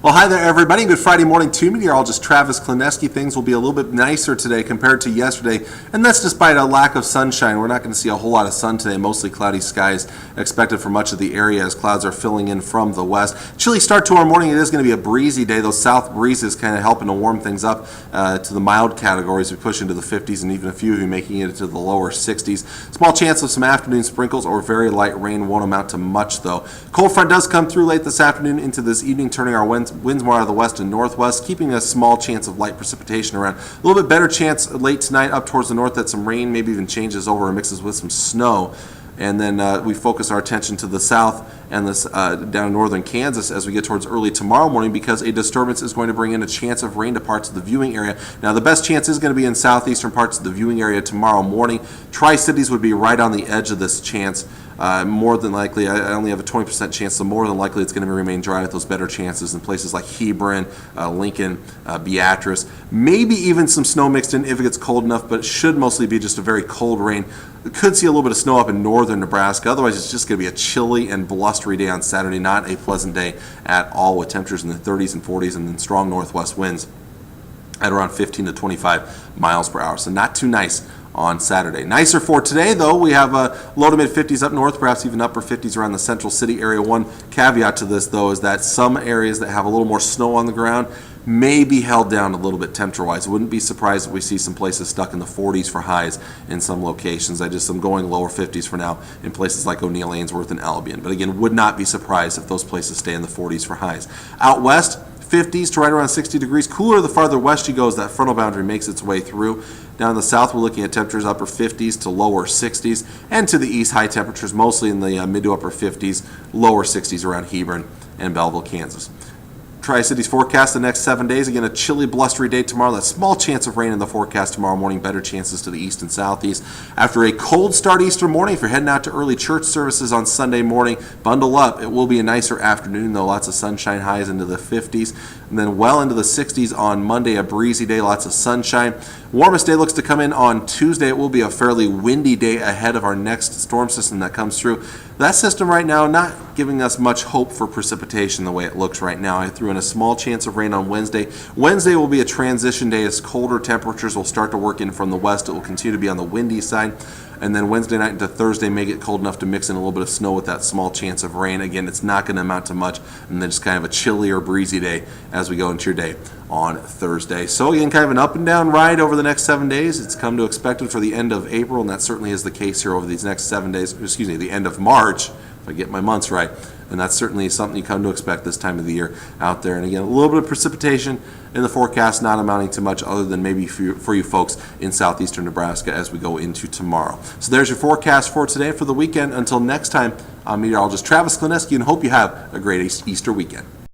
Well, hi there, everybody. Good Friday morning to meteorologist Travis Klineski. Things will be a little bit nicer today compared to yesterday, and that's despite a lack of sunshine. We're not going to see a whole lot of sun today. Mostly cloudy skies expected for much of the area as clouds are filling in from the west. Chilly start to our morning. It is going to be a breezy day. Those south breezes kind of helping to warm things up to the mild categories. We push into the 50s and even a few of you making it to the lower 60s. Small chance of some afternoon sprinkles or very light rain. Won't amount to much, though. Cold front does come through late this afternoon into this evening, turning our winds more out of the west and northwest, keeping a small chance of light precipitation around. A little bit better chance late tonight up towards the north that some rain maybe even changes over and mixes with some snow. And then we focus our attention to the south and this down in northern Kansas as we get towards early tomorrow morning, because a disturbance is going to bring in a chance of rain to parts of the viewing area. Now, the best chance is going to be in southeastern parts of the viewing area tomorrow morning. Tri-Cities would be right on the edge of this chance. More than likely, I only have a 20% chance, so more than likely it's going to remain dry with those better chances in places like Hebron, Lincoln, Beatrice. Maybe even some snow mixed in if it gets cold enough, but it should mostly be just a very cold rain. We could see a little bit of snow up in northern Nebraska. Otherwise, it's just going to be a chilly and blustery day on Saturday. Not a pleasant day at all, with temperatures in the 30s and 40s and then strong northwest winds at around 15 to 25 miles per hour. So not too nice on Saturday. Nicer for today, though. We have low to mid 50s up north, perhaps even upper 50s around the central city area. One caveat to this, though, is that some areas that have a little more snow on the ground may be held down a little bit temperature-wise. Wouldn't be surprised if we see some places stuck in the 40s for highs in some locations. I just am going lower 50s for now in places like O'Neill, Ainsworth, and Albion. But again, would not be surprised if those places stay in the 40s for highs. Out west, 50s to right around 60 degrees. Cooler the farther west you go as that frontal boundary makes its way through. Down in the south, we're looking at temperatures upper 50s to lower 60s. And to the east, high temperatures mostly in the mid to upper 50s, lower 60s around Hebron and Belleville, Kansas. Tri-Cities forecast the next 7 days. Again, a chilly, blustery day tomorrow. That small chance of rain in the forecast tomorrow morning. Better chances to the east and southeast. After a cold start Easter morning, if you're heading out to early church services on Sunday morning, bundle up. It will be a nicer afternoon, though. Lots of sunshine, highs into the 50s. And then well into the 60s on Monday, a breezy day, lots of sunshine. Warmest day looks to come in on Tuesday. It will be a fairly windy day ahead of our next storm system that comes through. That system right now not giving us much hope for precipitation the way it looks right now. I threw in a small chance of rain on Wednesday. Wednesday will be a transition day as colder temperatures will start to work in from the west. It will continue to be on the windy side. And then Wednesday night into Thursday may get cold enough to mix in a little bit of snow with that small chance of rain. Again, it's not going to amount to much, and then just kind of a chilly or breezy day as we go into your day on Thursday. So again, kind of an up and down ride over the next 7 days. It's come to expected for the end of April, and that certainly is the case here over these next 7 days, the end of March, if I get my months right. And that's certainly something you come to expect this time of the year out there. And again, a little bit of precipitation in the forecast, not amounting to much other than maybe for you folks in southeastern Nebraska as we go into tomorrow. So there's your forecast for today for the weekend. Until next time, I'm meteorologist Travis Klineski, and hope you have a great Easter weekend.